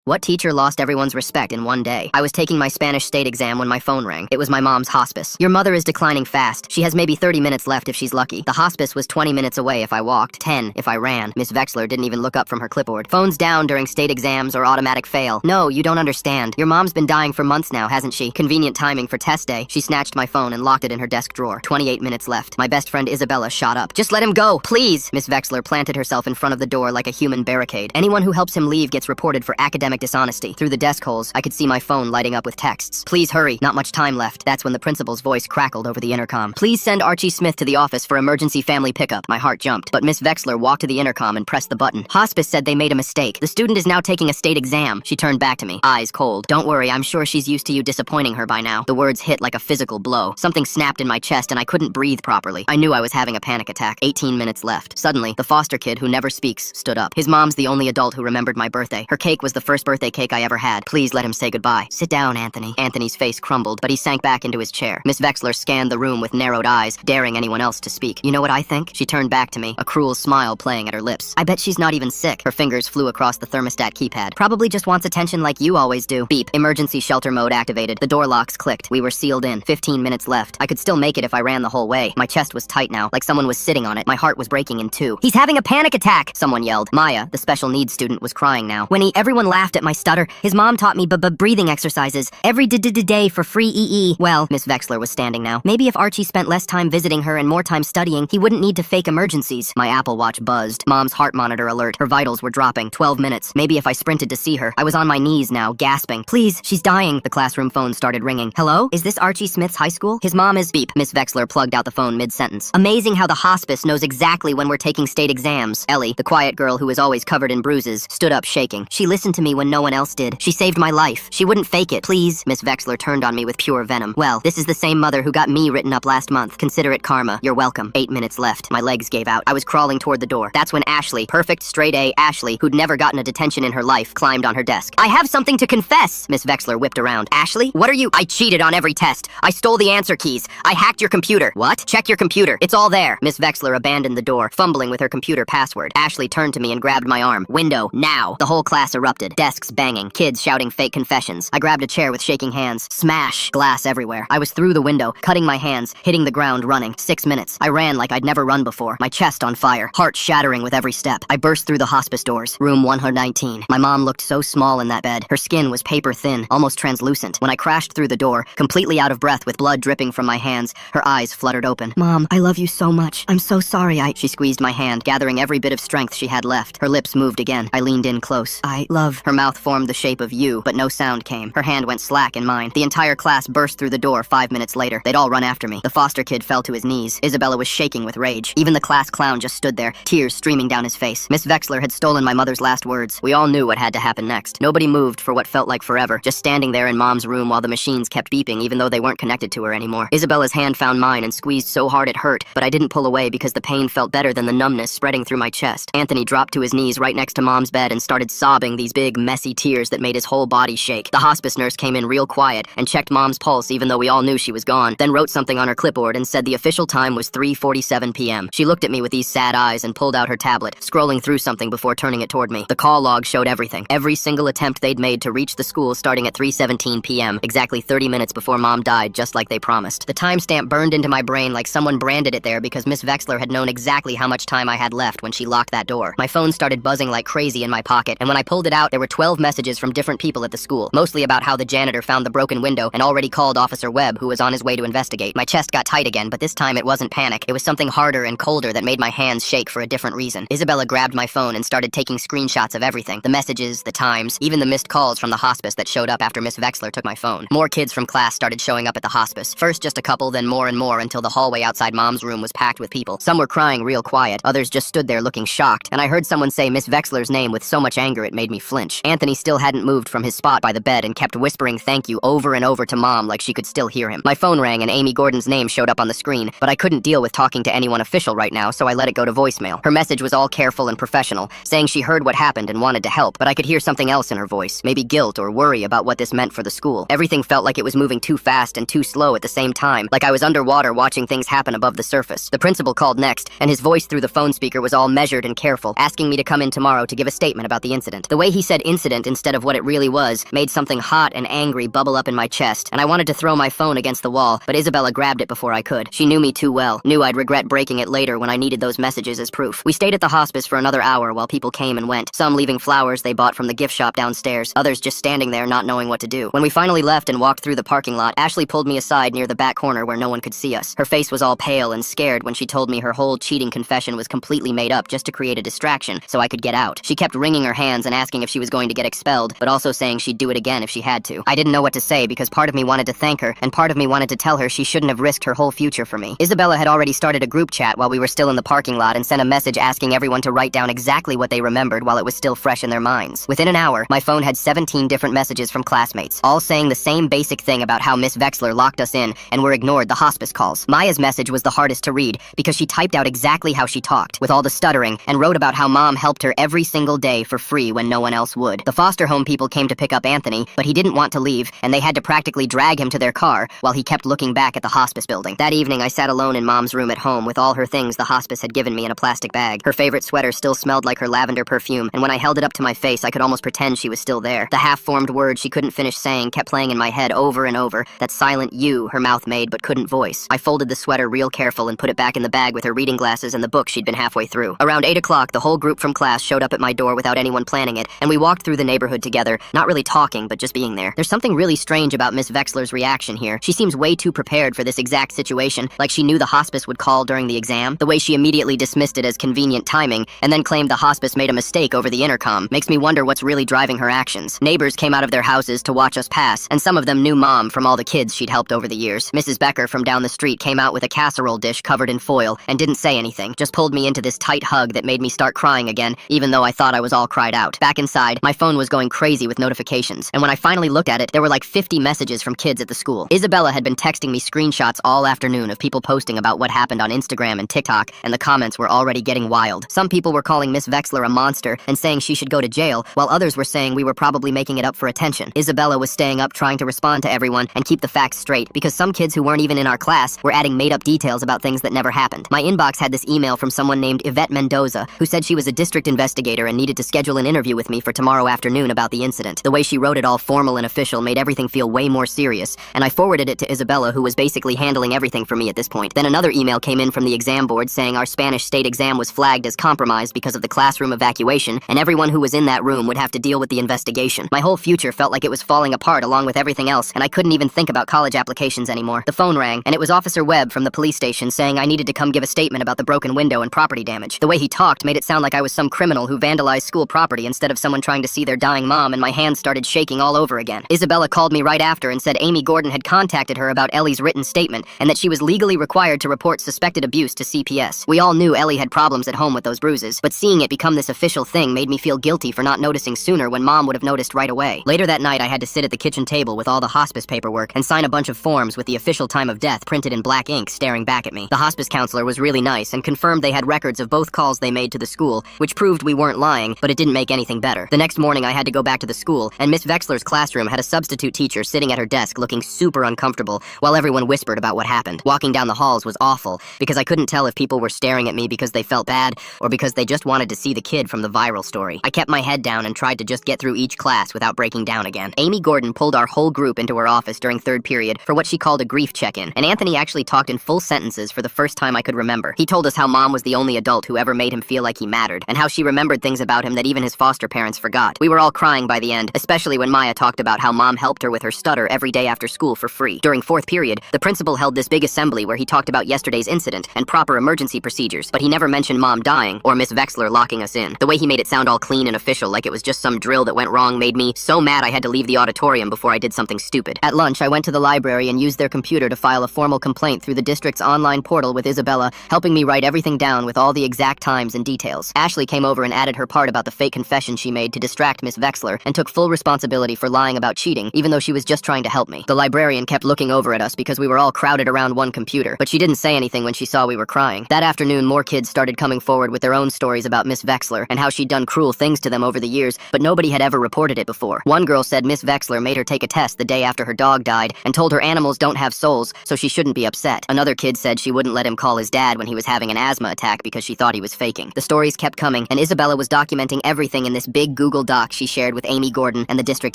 What teacher lost everyone's respect in one day? I was taking my Spanish state exam when my phone rang. It was my mom's hospice. Your mother is declining fast. She has maybe 30 minutes left if she's lucky. The hospice was 20 minutes away if I walked, 10 if I ran. Miss Vexler didn't even look up from her clipboard. Phones down during state exams or automatic fail. No, you don't understand. Your mom's been dying for months now, hasn't she? Convenient timing for test day. She snatched my phone and locked it in her desk drawer. 28 minutes left. My best friend Isabella shot up. Just let him go, please! Miss Vexler planted herself in front of the door like a human barricade. Anyone who helps him leave gets reported for academic dishonesty. Through the desk holes, I could see my phone lighting up with texts. Please hurry, not much time left. That's when the principal's voice crackled over the intercom. Please send Archie Smith to the office for emergency family pickup. My heart jumped, but Miss Vexler walked to the intercom and pressed the button. Hospice said they made a mistake. The student is now taking a state exam. She turned back to me, eyes cold. Don't worry, I'm sure she's used to you disappointing her by now. The words hit like a physical blow. Something snapped in my chest and I couldn't breathe properly. I knew I was having a panic attack. 18 minutes left. Suddenly, the foster kid who never speaks stood up. His mom's the only adult who remembered my birthday. Her cake was the first birthday cake I ever had. Please let him say goodbye. Sit down, Anthony. Anthony's face crumbled, but he sank back into his chair. Miss Vexler scanned the room with narrowed eyes, daring anyone else to speak. You know what I think? She turned back to me, a cruel smile playing at her lips. I bet she's not even sick. Her fingers flew across the thermostat keypad. Probably just wants attention like you always do. Beep. Emergency shelter mode activated. The door locks clicked. We were sealed in. 15 minutes left. I could still make it if I ran the whole way. My chest was tight now, like someone was sitting on it. My heart was breaking in two. He's having a panic attack! Someone yelled. Maya, the special needs student, was crying now. Everyone laughed at my stutter. His mom taught me breathing exercises every day for free EE. Well, Miss Vexler was standing now. Maybe if Archie spent less time visiting her and more time studying, he wouldn't need to fake emergencies. My Apple Watch buzzed. Mom's heart monitor alert. Her vitals were dropping. 12 minutes. Maybe if I sprinted to see her. I was on my knees now, gasping. Please, she's dying. The classroom phone started ringing. Hello? Is this Archie Smith's high school? His mom is beep. Miss Vexler plugged out the phone mid-sentence. Amazing how the hospice knows exactly when we're taking state exams. Ellie, the quiet girl who is always covered in bruises, stood up shaking. She listened to me when no one else did. She saved my life. She wouldn't fake it. Please. Miss Vexler turned on me with pure venom. Well, this is the same mother who got me written up last month. Consider it karma. You're welcome. 8 minutes left. My legs gave out. I was crawling toward the door. That's when Ashley, perfect straight A Ashley, who'd never gotten a detention in her life, climbed on her desk. I have something to confess. Miss Vexler whipped around. Ashley, what are you? I cheated on every test. I stole the answer keys. I hacked your computer. What? Check your computer. It's all there. Miss Vexler abandoned the door, fumbling with her computer password. Ashley turned to me and grabbed my arm. Window, now. The whole class erupted. Desks banging. Kids shouting fake confessions. I grabbed a chair with shaking hands. Smash. Glass everywhere. I was through the window, cutting my hands, hitting the ground, running. 6 minutes. I ran like I'd never run before. My chest on fire. Heart shattering with every step. I burst through the hospice doors. Room 119. My mom looked so small in that bed. Her skin was paper thin, almost translucent. When I crashed through the door, completely out of breath with blood dripping from my hands, her eyes fluttered open. Mom, I love you so much. I'm so sorry She squeezed my hand, gathering every bit of strength she had left. Her lips moved again. I leaned in close. I love. Her mouth formed the shape of U, but no sound came. Her hand went slack in mine. The entire class burst through the door 5 minutes later. They'd all run after me. The foster kid fell to his knees. Isabella was shaking with rage. Even the class clown just stood there, tears streaming down his face. Miss Vexler had stolen my mother's last words. We all knew what had to happen next. Nobody moved for what felt like forever, just standing there in Mom's room while the machines kept beeping even though they weren't connected to her anymore. Isabella's hand found mine and squeezed so hard it hurt, but I didn't pull away because the pain felt better than the numbness spreading through my chest. Anthony dropped to his knees right next to Mom's bed and started sobbing these big, messy tears that made his whole body shake. The hospice nurse came in real quiet and checked Mom's pulse even though we all knew she was gone, then wrote something on her clipboard and said the official time was 3:47 p.m. She looked at me with these sad eyes and pulled out her tablet, scrolling through something before turning it toward me. The call log showed everything. Every single attempt they'd made to reach the school starting at 3:17 p.m., exactly 30 minutes before Mom died, just like they promised. The timestamp burned into my brain like someone branded it there because Miss Vexler had known exactly how much time I had left when she locked that door. My phone started buzzing like crazy in my pocket, and when I pulled it out, there were 12 messages from different people at the school, mostly about how the janitor found the broken window and already called Officer Webb, who was on his way to investigate. My chest got tight again, but this time it wasn't panic. It was something harder and colder that made my hands shake for a different reason. Isabella grabbed my phone and started taking screenshots of everything. The messages, the times, even the missed calls from the hospice that showed up after Miss Vexler took my phone. More kids from class started showing up at the hospice. First just a couple, then more and more until the hallway outside Mom's room was packed with people. Some were crying real quiet, others just stood there looking shocked, and I heard someone say Miss Vexler's name with so much anger it made me flinch. Anthony still hadn't moved from his spot by the bed and kept whispering thank you over and over to Mom like she could still hear him. My phone rang and Amy Gordon's name showed up on the screen, but I couldn't deal with talking to anyone official right now, so I let it go to voicemail. Her message was all careful and professional, saying she heard what happened and wanted to help, but I could hear something else in her voice, maybe guilt or worry about what this meant for the school. Everything felt like it was moving too fast and too slow at the same time, like I was underwater watching things happen above the surface. The principal called next, and his voice through the phone speaker was all measured and careful, asking me to come in tomorrow to give a statement about the incident. The way he said incident instead of what it really was made something hot and angry bubble up in my chest, and I wanted to throw my phone against the wall, but Isabella grabbed it before I could. She knew me too well, knew I'd regret breaking it later when I needed those messages as proof. We stayed at the hospice for another hour while people came and went, some leaving flowers they bought from the gift shop downstairs, others just standing there not knowing what to do. When we finally left and walked through the parking lot, Ashley pulled me aside near the back corner where no one could see us. Her face was all pale and scared when she told me her whole cheating confession was completely made up just to create a distraction so I could get out. She kept wringing her hands and asking if she was going to get expelled, but also saying she'd do it again if she had to. I didn't know what to say because part of me wanted to thank her, and part of me wanted to tell her she shouldn't have risked her whole future for me. Isabella had already started a group chat while we were still in the parking lot and sent a message asking everyone to write down exactly what they remembered while it was still fresh in their minds. Within an hour, my phone had 17 different messages from classmates, all saying the same basic thing about how Miss Wexler locked us in and were ignored the hospice calls. Maya's message was the hardest to read because she typed out exactly how she talked, with all the stuttering, and wrote about how Mom helped her every single day for free when no one else would. The foster home people came to pick up Anthony, but he didn't want to leave, and they had to practically drag him to their car while he kept looking back at the hospice building. That evening, I sat alone in Mom's room at home with all her things the hospice had given me in a plastic bag. Her favorite sweater still smelled like her lavender perfume, and when I held it up to my face, I could almost pretend she was still there. The half-formed word she couldn't finish saying kept playing in my head over and over, that silent "you" her mouth made but couldn't voice. I folded the sweater real careful and put it back in the bag with her reading glasses and the book she'd been halfway through. Around 8 o'clock, the whole group from class showed up at my door without anyone planning it, and we walked through the neighborhood together, not really talking, but just being there. There's something really strange about Miss Wexler's reaction here. She seems way too prepared for this exact situation, like she knew the hospice would call during the exam. The way she immediately dismissed it as convenient timing, and then claimed the hospice made a mistake over the intercom, makes me wonder what's really driving her actions. Neighbors came out of their houses to watch us pass, and some of them knew Mom from all the kids she'd helped over the years. Mrs. Becker from down the street came out with a casserole dish covered in foil, and didn't say anything, just pulled me into this tight hug that made me start crying again, even though I thought I was all cried out. Back inside, my phone was going crazy with notifications, and when I finally looked at it, there were like 50 messages from kids at the school. Isabella had been texting me screenshots all afternoon of people posting about what happened on Instagram and TikTok, and the comments were already getting wild. Some people were calling Miss Wexler a monster and saying she should go to jail, while others were saying we were probably making it up for attention. Isabella was staying up trying to respond to everyone and keep the facts straight, because some kids who weren't even in our class were adding made-up details about things that never happened. My inbox had this email from someone named Yvette Mendoza, who said she was a district investigator and needed to schedule an interview with me for tomorrow afternoon about the incident. The way she wrote it all formal and official made everything feel way more serious, and I forwarded it to Isabella, who was basically handling everything for me at this point. Then another email came in from the exam board saying our Spanish state exam was flagged as compromised because of the classroom evacuation, and everyone who was in that room would have to deal with the investigation. My whole future felt like it was falling apart along with everything else, and I couldn't even think about college applications anymore. The phone rang, and it was Officer Webb from the police station saying I needed to come give a statement about the broken window and property damage. The way he talked made it sound like I was some criminal who vandalized school property instead of someone trying to see their dying mom, and my hands started shaking all over again. Isabella called me right after and said Amy Gordon had contacted her about Ellie's written statement, and that she was legally required to report suspected abuse to CPS. We all knew Ellie had problems at home with those bruises, but seeing it become this official thing made me feel guilty for not noticing sooner when Mom would have noticed right away. Later that night, I had to sit at the kitchen table with all the hospice paperwork and sign a bunch of forms with the official time of death printed in black ink staring back at me. The hospice counselor was really nice and confirmed they had records of both calls they made to the school, which proved we weren't lying, but it didn't make anything better. The next morning, I had to go back to the school, and Miss Wexler's classroom had a substitute teacher sitting at her desk looking super uncomfortable while everyone whispered about what happened. Walking down the halls was awful because I couldn't tell if people were staring at me because they felt bad or because they just wanted to see the kid from the viral story. I kept my head down and tried to just get through each class without breaking down again. Amy Gordon pulled our whole group into her office during third period for what she called a grief check-in, and Anthony actually talked in full sentences for the first time I could remember. He told us how Mom was the only adult who ever made him feel like he mattered, and how she remembered things about him that even his foster parents forgot. We were all crying by the end, especially when Maya talked about how Mom helped her with her stutter every day after school for free. During fourth period, the principal held this big assembly where he talked about yesterday's incident and proper emergency procedures, but he never mentioned Mom dying or Miss Wexler locking us in. The way he made it sound all clean and official like it was just some drill that went wrong made me so mad I had to leave the auditorium before I did something stupid. At lunch, I went to the library and used their computer to file a formal complaint through the district's online portal with Isabella, helping me write everything down with all the exact times and details. Ashley came over and added her part about the fake confession she made to distract Miss Wexler and took full responsibility for lying about cheating, even though she was just trying to help me. The librarian kept looking over at us because we were all crowded around one computer, but she didn't say anything when she saw we were crying. That afternoon, more kids started coming forward with their own stories about Miss Wexler and how she'd done cruel things to them over the years, but nobody had ever reported it before. One girl said Miss Wexler made her take a test the day after her dog died and told her animals don't have souls, so she shouldn't be upset. Another kid said she wouldn't let him call his dad when he was having an asthma attack because she thought he was faking. The stories kept coming, and Isabella was documenting everything in this big Google Google Doc she shared with Amy Gordon and the district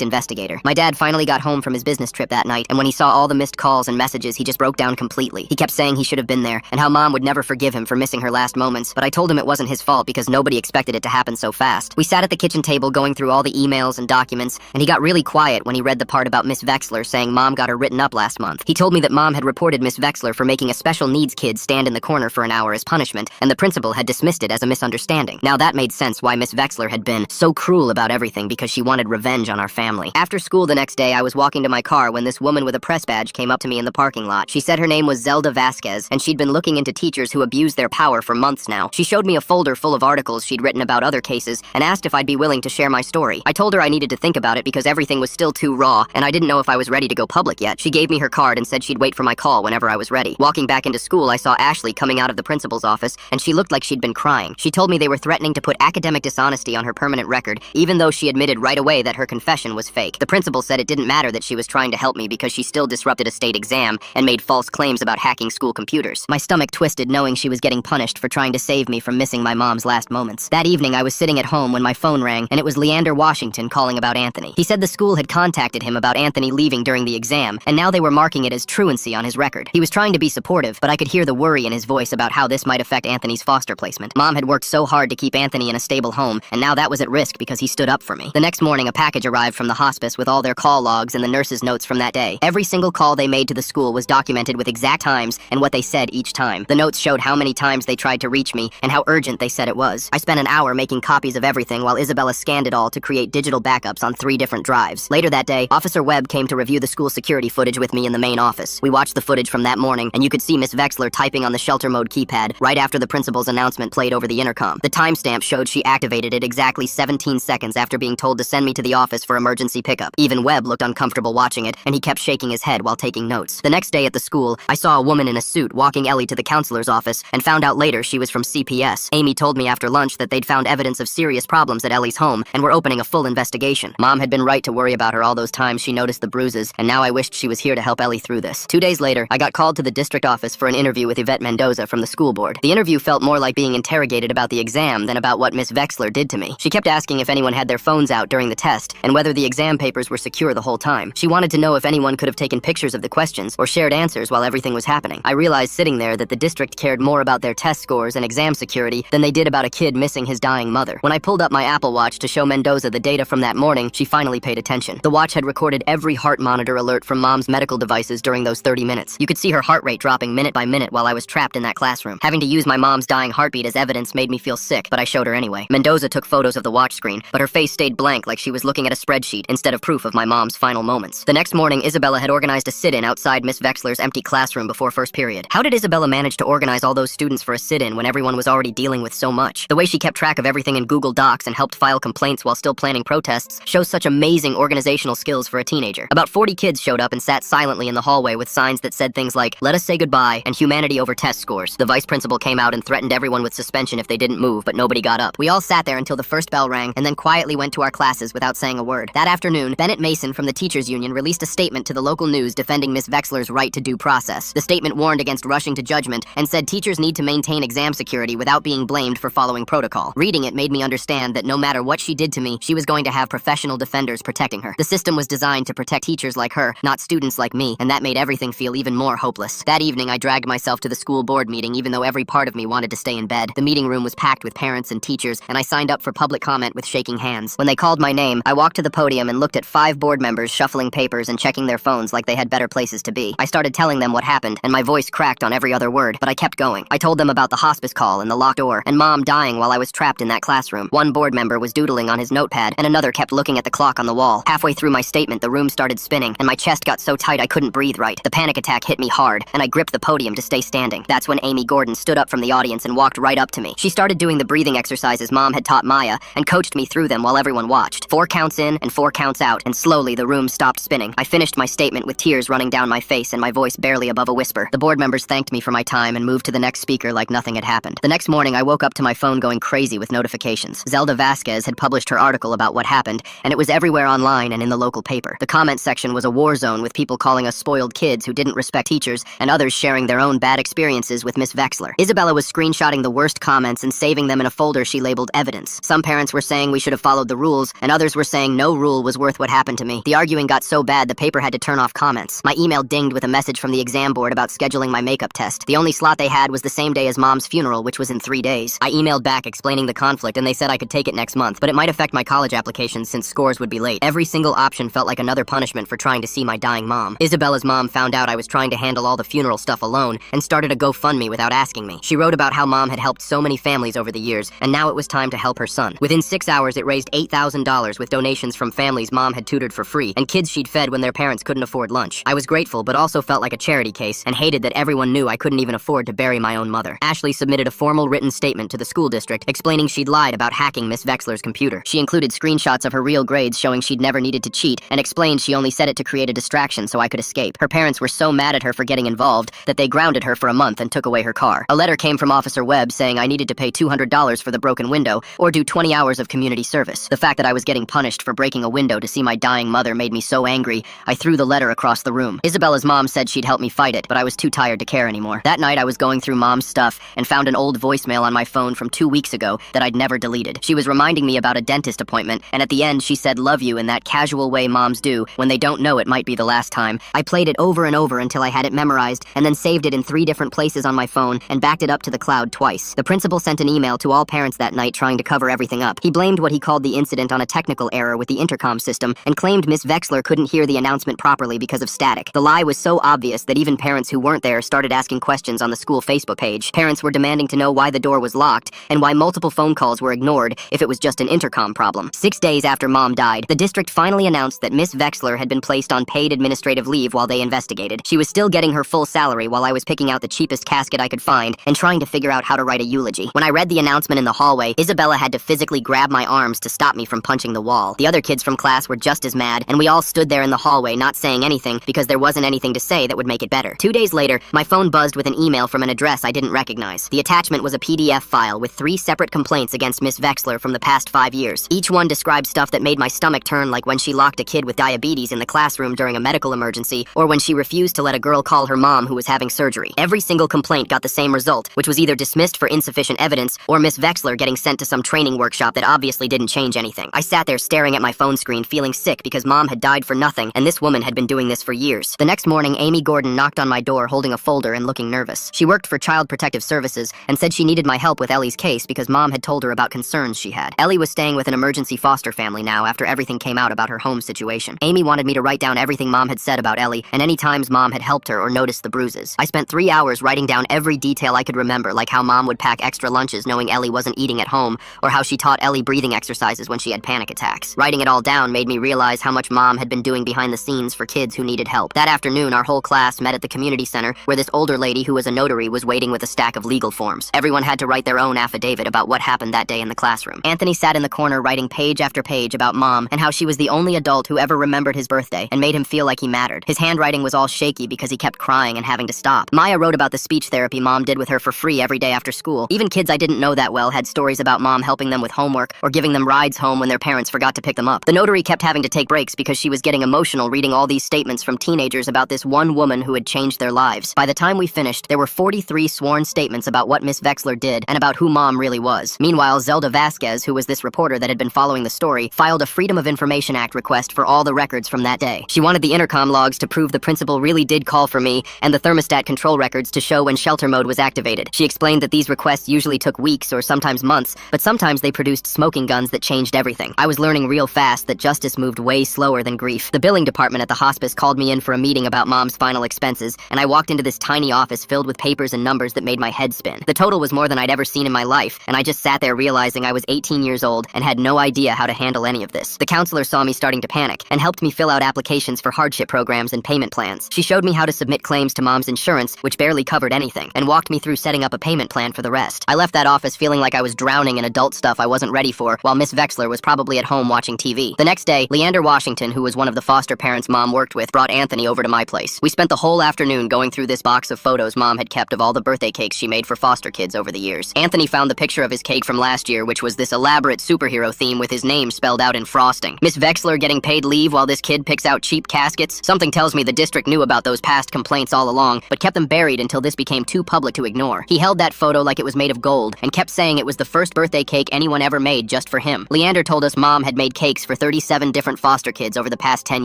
investigator. My dad finally got home from his business trip that night, and when he saw all the missed calls and messages, he just broke down completely. He kept saying he should have been there, and how Mom would never forgive him for missing her last moments, but I told him it wasn't his fault because nobody expected it to happen so fast. We sat at the kitchen table going through all the emails and documents, and he got really quiet when he read the part about Miss Vexler saying Mom got her written up last month. He told me that Mom had reported Miss Vexler for making a special needs kid stand in the corner for an hour as punishment, and the principal had dismissed it as a misunderstanding. Now that made sense why Miss Vexler had been so cruel about everything, because she wanted revenge on our family. After school the next day, I was walking to my car when this woman with a press badge came up to me in the parking lot. She said her name was Zelda Vasquez, and she'd been looking into teachers who abused their power for months now. She showed me a folder full of articles she'd written about other cases and asked if I'd be willing to share my story. I told her I needed to think about it because everything was still too raw, and I didn't know if I was ready to go public yet. She gave me her card and said she'd wait for my call whenever I was ready. Walking back into school, I saw Ashley coming out of the principal's office, and she looked like she'd been crying. She told me they were threatening to put academic dishonesty on her permanent record, even though she admitted right away that her confession was fake. The principal said it didn't matter that she was trying to help me because she still disrupted a state exam and made false claims about hacking school computers. My stomach twisted knowing she was getting punished for trying to save me from missing my mom's last moments. That evening, I was sitting at home when my phone rang, and it was Leander Washington calling about Anthony. He said the school had contacted him about Anthony leaving during the exam, and now they were marking it as truancy on his record. He was trying to be supportive, but I could hear the worry in his voice about how this might affect Anthony's foster placement. Mom had worked so hard to keep Anthony in a stable home, and now that was at risk because he stood up for me. The next morning, a package arrived from the hospice with all their call logs and the nurses' notes from that day. Every single call they made to the school was documented with exact times and what they said each time. The notes showed how many times they tried to reach me and how urgent they said it was. I spent an hour making copies of everything while Isabella scanned it all to create digital backups on 3 different drives. Later that day, Officer Webb came to review the school security footage with me in the main office. We watched the footage from that morning, and you could see Miss Vexler typing on the shelter mode keypad right after the principal's announcement played over the intercom. The timestamp showed she activated it exactly 17 seconds after being told to send me to the office for emergency pickup. Even Webb looked uncomfortable watching it, and he kept shaking his head while taking notes. The next day at the school, I saw a woman in a suit walking Ellie to the counselor's office and found out later she was from CPS. Amy told me after lunch that they'd found evidence of serious problems at Ellie's home and were opening a full investigation. Mom had been right to worry about her all those times she noticed the bruises, and now I wished she was here to help Ellie through this. 2 days later, I got called to the district office for an interview with Yvette Mendoza from the school board. The interview felt more like being interrogated about the exam than about what Miss Vexler did to me. She kept asking if anyone had their phones out during the test and whether the exam papers were secure the whole time. She wanted to know if anyone could have taken pictures of the questions or shared answers while everything was happening. I realized sitting there that the district cared more about their test scores and exam security than they did about a kid missing his dying mother. When I pulled up my Apple Watch to show Mendoza the data from that morning, she finally paid attention. The watch had recorded every heart monitor alert from Mom's medical devices during those 30 minutes. You could see her heart rate dropping minute by minute while I was trapped in that classroom. Having to use my mom's dying heartbeat as evidence made me feel sick, but I showed her anyway. Mendoza took photos of the watch screen, but her face stayed blank like she was looking at a spreadsheet instead of proof of my mom's final moments. The next morning, Isabella had organized a sit-in outside Miss Vexler's empty classroom before first period. How did Isabella manage to organize all those students for a sit-in when everyone was already dealing with so much? The way she kept track of everything in Google Docs and helped file complaints while still planning protests shows such amazing organizational skills for a teenager. About 40 kids showed up and sat silently in the hallway with signs that said things like, "Let us say goodbye," and "Humanity over test scores." The vice principal came out and threatened everyone with suspension if they didn't move, but nobody got up. We all sat there until the first bell rang and then quietly went to our classes without saying a word. That afternoon, Bennett Mason from the Teachers Union released a statement to the local news defending Miss Vexler's right to due process. The statement warned against rushing to judgment and said teachers need to maintain exam security without being blamed for following protocol. Reading it made me understand that no matter what she did to me, she was going to have professional defenders protecting her. The system was designed to protect teachers like her, not students like me, and that made everything feel even more hopeless. That evening, I dragged myself to the school board meeting even though every part of me wanted to stay in bed. The meeting room was packed with parents and teachers, and I signed up for public comment with shaking hands. When they called my name, I walked to the podium and looked at 5 board members shuffling papers and checking their phones like they had better places to be. I started telling them what happened, and my voice cracked on every other word, but I kept going. I told them about the hospice call and the locked door, and Mom dying while I was trapped in that classroom. One board member was doodling on his notepad, and another kept looking at the clock on the wall. Halfway through my statement, the room started spinning, and my chest got so tight I couldn't breathe right. The panic attack hit me hard, and I gripped the podium to stay standing. That's when Amy Gordon stood up from the audience and walked right up to me. She started doing the breathing exercises Mom had taught Maya, and coached me through them while everyone watched. 4 counts in and 4 counts out, and slowly the room stopped spinning. I finished my statement with tears running down my face and my voice barely above a whisper. The board members thanked me for my time and moved to the next speaker like nothing had happened. The next morning, I woke up to my phone going crazy with notifications. Zelda Vasquez had published her article about what happened, and it was everywhere online and in the local paper. The comment section was a war zone with people calling us spoiled kids who didn't respect teachers, and others sharing their own bad experiences with Miss Vexler. Isabella was screenshotting the worst comments and saving them in a folder she labeled evidence. Some parents were saying we should have have followed the rules, and others were saying no rule was worth what happened to me. The arguing got so bad the paper had to turn off comments. My email dinged with a message from the exam board about scheduling my makeup test. The only slot they had was the same day as Mom's funeral, which was in 3 days. I emailed back explaining the conflict, and they said I could take it next month, but it might affect my college application since scores would be late. Every single option felt like another punishment for trying to see my dying mom. Isabella's mom found out I was trying to handle all the funeral stuff alone and started a GoFundMe without asking me. She wrote about how Mom had helped so many families over the years, and now it was time to help her son. Within 6 hours, it raised $8,000 with donations from families Mom had tutored for free and kids she'd fed when their parents couldn't afford lunch. I was grateful, but also felt like a charity case and hated that everyone knew I couldn't even afford to bury my own mother. Ashley submitted a formal written statement to the school district explaining she'd lied about hacking Miss Vexler's computer. She included screenshots of her real grades showing she'd never needed to cheat and explained she only said it to create a distraction so I could escape. Her parents were so mad at her for getting involved that they grounded her for a month and took away her car. A letter came from Officer Webb saying I needed to pay $200 for the broken window or do 20 hours of community service. The fact that I was getting punished for breaking a window to see my dying mother made me so angry, I threw the letter across the room. Isabella's mom said she'd help me fight it, but I was too tired to care anymore. That night I was going through Mom's stuff and found an old voicemail on my phone from 2 weeks ago that I'd never deleted. She was reminding me about a dentist appointment, and at the end she said love you in that casual way moms do when they don't know it might be the last time. I played it over and over until I had it memorized, and then saved it in 3 different places on my phone and backed it up to the cloud twice. The principal sent an email to all parents that night trying to cover everything up. He blamed what he called the incident on a technical error with the intercom system and claimed Miss Vexler couldn't hear the announcement properly because of static. The lie was so obvious that even parents who weren't there started asking questions on the school Facebook page. Parents were demanding to know why the door was locked and why multiple phone calls were ignored if it was just an intercom problem. 6 days after Mom died, the district finally announced that Miss Vexler had been placed on paid administrative leave while they investigated. She was still getting her full salary while I was picking out the cheapest casket I could find and trying to figure out how to write a eulogy. When I read the announcement in the hallway, Isabella had to physically grab my arms to stop me from punching the wall. The other kids from class were just as mad, and we all stood there in the hallway not saying anything because there wasn't anything to say that would make it better. 2 days later, my phone buzzed with an email from an address I didn't recognize. The attachment was a PDF file with 3 separate complaints against Miss Vexler from the past 5 years. Each one described stuff that made my stomach turn, like when she locked a kid with diabetes in the classroom during a medical emergency, or when she refused to let a girl call her mom who was having surgery. Every single complaint got the same result, which was either dismissed for insufficient evidence or Miss Vexler getting sent to some training workshop that obviously didn't change anything. I sat there staring at my phone screen feeling sick because Mom had died for nothing and this woman had been doing this for years. The next morning, Amy Gordon knocked on my door holding a folder and looking nervous. She worked for Child Protective Services and said she needed my help with Ellie's case because Mom had told her about concerns she had. Ellie was staying with an emergency foster family now after everything came out about her home situation. Amy wanted me to write down everything Mom had said about Ellie and any times Mom had helped her or noticed the bruises. I spent 3 hours writing down every detail I could remember, like how Mom would pack extra lunches knowing Ellie wasn't eating at home, or how she taught Ellie breathing exercises when she had panic attacks. Writing it all down made me realize how much Mom had been doing behind the scenes for kids who needed help. That afternoon, our whole class met at the community center where this older lady who was a notary was waiting with a stack of legal forms. Everyone had to write their own affidavit about what happened that day in the classroom. Anthony sat in the corner writing page after page about Mom and how she was the only adult who ever remembered his birthday and made him feel like he mattered. His handwriting was all shaky because he kept crying and having to stop. Maya wrote about the speech therapy Mom did with her for free every day after school. Even kids I didn't know that well had stories about Mom helping them with homework or giving them rides home when their parents forgot to pick them up. The notary kept having to take breaks because she was getting emotional reading all these statements from teenagers about this one woman who had changed their lives. By the time we finished, there were 43 sworn statements about what Miss Vexler did and about who Mom really was. Meanwhile, Zelda Vasquez, who was this reporter that had been following the story, filed a Freedom of Information Act request for all the records from that day. She wanted the intercom logs to prove the principal really did call for me and the thermostat control records to show when shelter mode was activated. She explained that these requests usually took weeks or sometimes months, but sometimes they produced smoking guns that changed everything. I was learning real fast that justice moved way slower than grief. The billing department at the hospice called me in for a meeting about Mom's final expenses, and I walked into this tiny office filled with papers and numbers that made my head spin. The total was more than I'd ever seen in my life, and I just sat there realizing I was 18 years old and had no idea how to handle any of this. The counselor saw me starting to panic and helped me fill out applications for hardship programs and payment plans. She showed me how to submit claims to Mom's insurance, which barely covered anything, and walked me through setting up a payment plan for the rest. I left that office feeling like I was drowning in adult stuff I wasn't ready for, while Miss Vexler was probably at home watching TV. The next day, Leander Washington, who was one of the foster parents Mom worked with, brought Anthony over to my place. We spent the whole afternoon going through this box of photos Mom had kept of all the birthday cakes she made for foster kids over the years. Anthony found the picture of his cake from last year, which was this elaborate superhero theme with his name spelled out in frosting. Miss Vexler getting paid leave while this kid picks out cheap caskets? Something tells me the district knew about those past complaints all along, but kept them buried until this became too public to ignore. He held that photo like it was made of gold and kept saying it was the first birthday cake anyone ever made just for him. him. Leander told us Mom had made cakes for 37 different foster kids over the past 10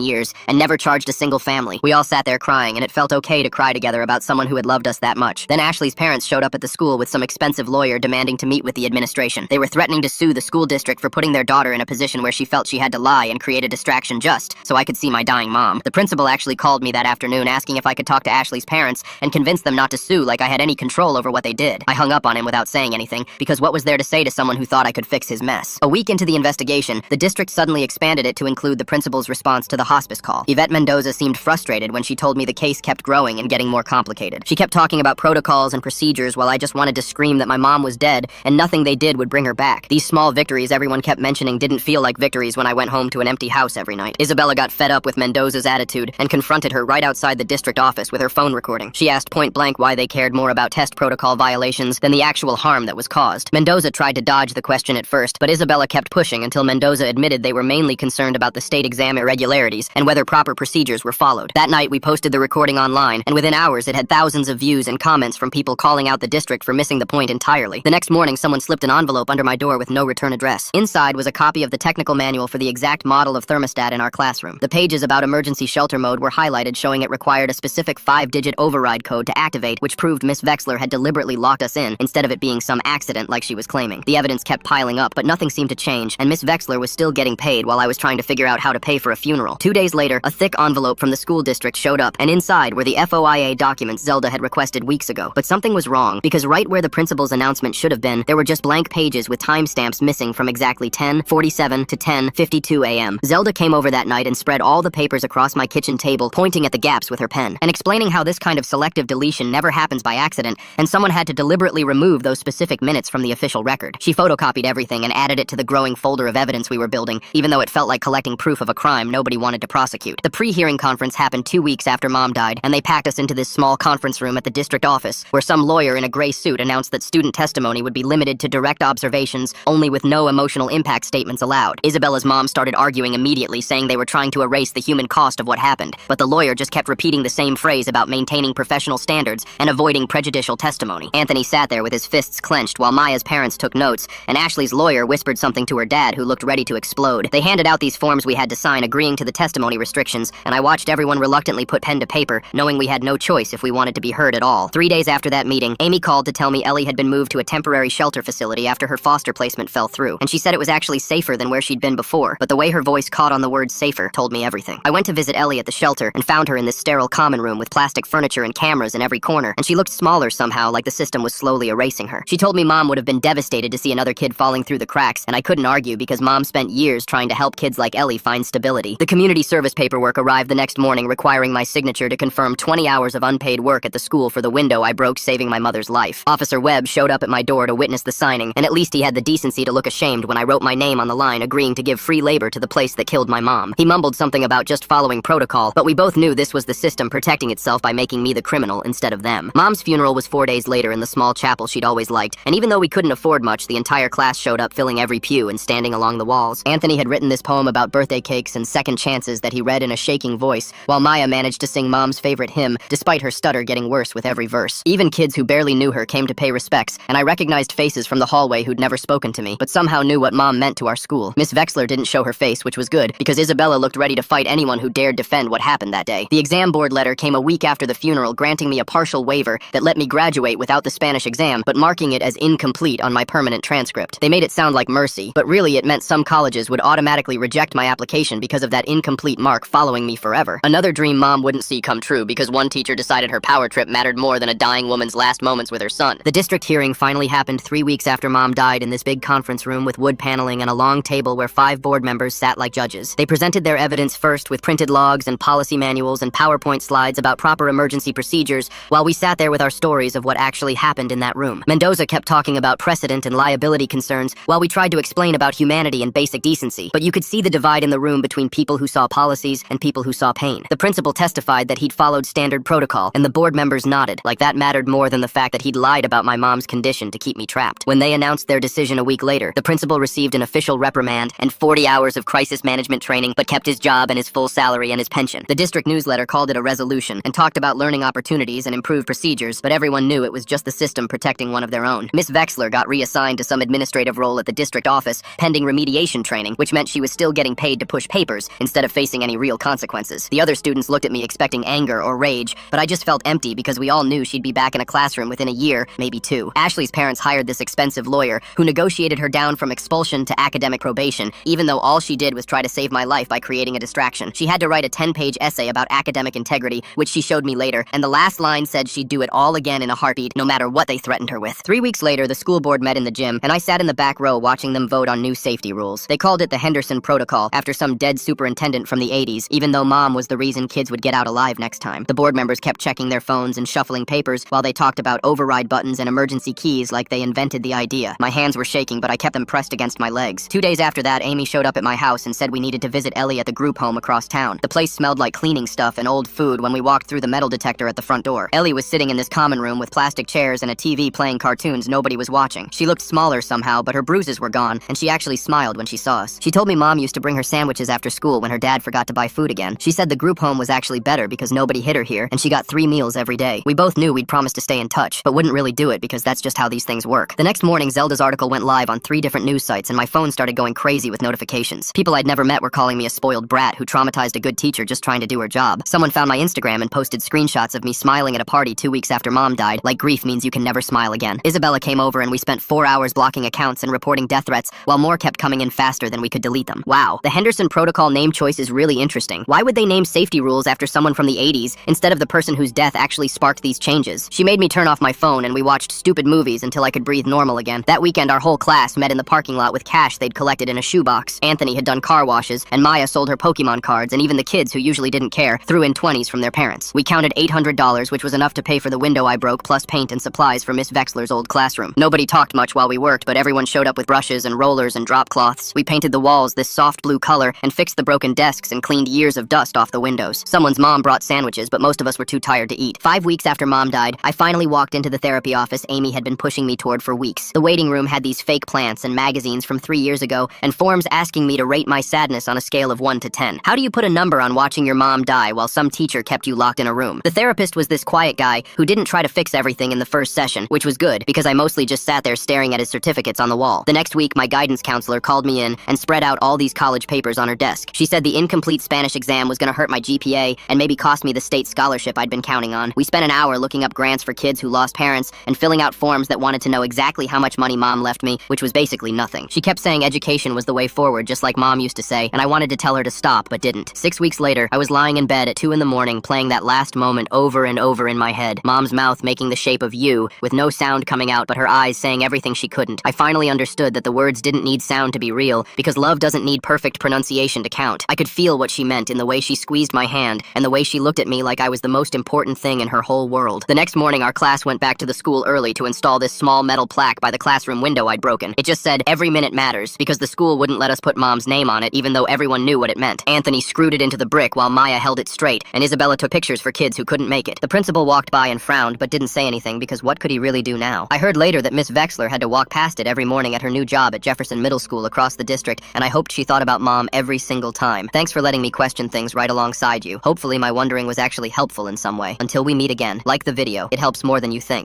years and never charged a single family. We all sat there crying, and it felt okay to cry together about someone who had loved us that much. Then Ashley's parents showed up at the school with some expensive lawyer demanding to meet with the administration. They were threatening to sue the school district for putting their daughter in a position where she felt she had to lie and create a distraction just so I could see my dying mom. The principal actually called me that afternoon asking if I could talk to Ashley's parents and convince them not to sue like I had any control over what they did. I hung up on him without saying anything, because what was there to say to someone who thought I could fix his mess? A week into the investigation, the district suddenly expanded it to include the principal's response to the hospice call. Yvette Mendoza seemed frustrated when she told me the case kept growing and getting more complicated. She kept talking about protocols and procedures while I just wanted to scream that my mom was dead and nothing they did would bring her back. These small victories everyone kept mentioning didn't feel like victories when I went home to an empty house every night. Isabella got fed up with Mendoza's attitude and confronted her right outside the district office with her phone recording. She asked point blank why they cared more about test protocol violations than the actual harm that was caused. Mendoza tried to dodge the question at first, but Isabella kept pushing until Mendoza admitted they were mainly concerned about the state exam irregularities and whether proper procedures were followed. That night, we posted the recording online, and within hours it had thousands of views and comments from people calling out the district for missing the point entirely. The next morning, someone slipped an envelope under my door with no return address. Inside was a copy of the technical manual for the exact model of thermostat in our classroom. The pages about emergency shelter mode were highlighted, showing it required a specific 5-digit override code to activate, which proved Miss Vexler had deliberately locked us in instead of it being some accident like she was claiming. The evidence kept piling up, but nothing seemed to change, and Miss Vexler was still getting paid while I was trying to figure out how to pay for a funeral. 2 days later, a thick envelope from the school district showed up, and inside were the FOIA documents Zelda had requested weeks ago. But something was wrong, because right where the principal's announcement should have been, there were just blank pages with timestamps missing from exactly 10:47 to 10:52 a.m. Zelda came over that night and spread all the papers across my kitchen table, pointing at the gaps with her pen, and explaining how this kind of selective deletion never happens by accident, and someone had to deliberately remove those specific minutes from the official record. She photocopied everything and added it to the growing folder of evidence we were building, even though it felt like collecting proof of a crime nobody wanted to prosecute. The pre-hearing conference happened 2 weeks after Mom died, and they packed us into this small conference room at the district office, where some lawyer in a gray suit announced that student testimony would be limited to direct observations, only with no emotional impact statements allowed. Isabella's mom started arguing immediately, saying they were trying to erase the human cost of what happened, but the lawyer just kept repeating the same phrase about maintaining professional standards and avoiding prejudicial testimony. Anthony sat there with his fists clenched while Maya's parents took notes, and Ashley's lawyer whispered something to her dad, who looked ready to explode. They handed out these forms we had to sign agreeing to the testimony restrictions, and I watched everyone reluctantly put pen to paper, knowing we had no choice if we wanted to be heard at all. 3 days after that meeting, Amy called to tell me Ellie had been moved to a temporary shelter facility after her foster placement fell through, and she said it was actually safer than where she'd been before, but the way her voice caught on the word safer told me everything. I went to visit Ellie at the shelter and found her in this sterile common room with plastic furniture and cameras in every corner, and she looked smaller somehow, like the system was slowly erasing her. She told me Mom would have been devastated to see another kid falling through the cracks, and I couldn't argue because Mom spent years trying to help kids like Ellie find stability. The community service paperwork arrived the next morning, requiring my signature to confirm 20 hours of unpaid work at the school for the window I broke saving my mother's life. Officer Webb showed up at my door to witness the signing, and at least he had the decency to look ashamed when I wrote my name on the line agreeing to give free labor to the place that killed my mom. He mumbled something about just following protocol, but we both knew this was the system protecting itself by making me the criminal instead of them. Mom's funeral was 4 days later in the small chapel she'd always liked, and even though we couldn't afford much, the entire class showed up, filling every pew and standing along the walls. Anthony had written this poem about birthday cakes and second chances that he read in a shaking voice, while Maya managed to sing Mom's favorite hymn, despite her stutter getting worse with every verse. Even kids who barely knew her came to pay respects, and I recognized faces from the hallway who'd never spoken to me, but somehow knew what Mom meant to our school. Miss Vexler didn't show her face, which was good, because Isabella looked ready to fight anyone who dared defend what happened that day. The exam board letter came a week after the funeral, granting me a partial waiver that let me graduate without the Spanish exam, but marking it as incomplete on my permanent transcript. They made it sound like mercy, but really it meant some colleges would automatically reject my application because of that incomplete mark following me forever. Another dream Mom wouldn't see come true because one teacher decided her power trip mattered more than a dying woman's last moments with her son. The district hearing finally happened 3 weeks after Mom died in this big conference room with wood paneling and a long table where 5 board members sat like judges. They presented their evidence first with printed logs and policy manuals and PowerPoint slides about proper emergency procedures, while we sat there with our stories of what actually happened in that room. Mendoza kept talking about precedent and liability concerns while we tried to explain about humanity and basic decency, but you could see the divide in the room between people who saw policies and people who saw pain. The principal testified that he'd followed standard protocol, and the board members nodded, like that mattered more than the fact that he'd lied about my mom's condition to keep me trapped. When they announced their decision a week later, the principal received an official reprimand and 40 hours of crisis management training, but kept his job and his full salary and his pension. The district newsletter called it a resolution and talked about learning opportunities and improved procedures, but everyone knew it was just the system protecting one of their own. Miss Vexler got reassigned to some administrative role at the district district office pending remediation training, which meant she was still getting paid to push papers instead of facing any real consequences. The other students looked at me expecting anger or rage, but I just felt empty because we all knew she'd be back in a classroom within a year, maybe two. Ashley's parents hired this expensive lawyer who negotiated her down from expulsion to academic probation, even though all she did was try to save my life by creating a distraction. She had to write a 10-page essay about academic integrity, which she showed me later, and the last line said she'd do it all again in a heartbeat, no matter what they threatened her with. 3 weeks later, the school board met in the gym, and I sat in the back row watching them vote on new safety rules. They called it the Henderson Protocol, after some dead superintendent from the 80s, even though Mom was the reason kids would get out alive next time. The board members kept checking their phones and shuffling papers while they talked about override buttons and emergency keys like they invented the idea. My hands were shaking, but I kept them pressed against my legs. 2 days after that, Amy showed up at my house and said we needed to visit Ellie at the group home across town. The place smelled like cleaning stuff and old food when we walked through the metal detector at the front door. Ellie was sitting in this common room with plastic chairs and a TV playing cartoons nobody was watching. She looked smaller somehow, but her bruises were gone, and she actually smiled when she saw us. She told me Mom used to bring her sandwiches after school when her dad forgot to buy food again. She said the group home was actually better because nobody hit her here, and she got 3 meals every day. We both knew we'd promised to stay in touch, but wouldn't really do it because that's just how these things work. The next morning, Zelda's article went live on 3 different news sites, and my phone started going crazy with notifications. People I'd never met were calling me a spoiled brat who traumatized a good teacher just trying to do her job. Someone found my Instagram and posted screenshots of me smiling at a party 2 weeks after Mom died, like grief means you can never smile again. Isabella came over and we spent 4 hours blocking accounts and reporting death threats, while more kept coming in faster than we could delete them. Wow, the Henderson Protocol name choice is really interesting. Why would they name safety rules after someone from the 80s instead of the person whose death actually sparked these changes? She made me turn off my phone and we watched stupid movies until I could breathe normal again. That weekend, our whole class met in the parking lot with cash they'd collected in a shoebox. Anthony had done car washes, and Maya sold her Pokemon cards, and even the kids who usually didn't care threw in 20s from their parents. We counted $800, which was enough to pay for the window I broke, plus paint and supplies for Miss Vexler's old classroom. Nobody talked much while we worked, but everyone showed up with brushes and rollers and drop cloths. We painted the walls this soft blue color and fixed the broken desks and cleaned years of dust off the windows. Someone's mom brought sandwiches, but most of us were too tired to eat. 5 weeks after Mom died, I finally walked into the therapy office Amy had been pushing me toward for weeks. The waiting room had these fake plants and magazines from 3 years ago, and forms asking me to rate my sadness on a scale of 1 to 10. How do you put a number on watching your mom die while some teacher kept you locked in a room? The therapist was this quiet guy who didn't try to fix everything in the first session, which was good because I mostly just sat there staring at his certificates on the wall. The next week, my guidance counselor called me in and spread out all these college papers on her desk. She said the incomplete Spanish exam was gonna hurt my GPA and maybe cost me the state scholarship I'd been counting on. We spent an hour looking up grants for kids who lost parents and filling out forms that wanted to know exactly how much money Mom left me, which was basically nothing. She kept saying education was the way forward, just like Mom used to say, and I wanted to tell her to stop, but didn't. 6 weeks later, I was lying in bed at 2 in the morning playing that last moment over and over in my head. Mom's mouth making the shape of U, with no sound coming out but her eyes saying everything she couldn't. I finally understood that the words didn't need sound to be real, because love doesn't need perfect pronunciation to count. I could feel what she meant in the way she squeezed my hand, and the way she looked at me like I was the most important thing in her whole world. The next morning, our class went back to the school early to install this small metal plaque by the classroom window I'd broken. It just said, "Every minute matters," because the school wouldn't let us put Mom's name on it, even though everyone knew what it meant. Anthony screwed it into the brick while Maya held it straight, and Isabella took pictures for kids who couldn't make it. The principal walked by and frowned, but didn't say anything because what could he really do now? I heard later that Miss Vexler had to walk past it every morning at her new job at Jefferson Middle School across the district, and I hoped she thought about Mom every single time. Thanks for letting me question things right alongside you. Hopefully my wondering was actually helpful in some way. Until we meet again, like the video. It helps more than you think.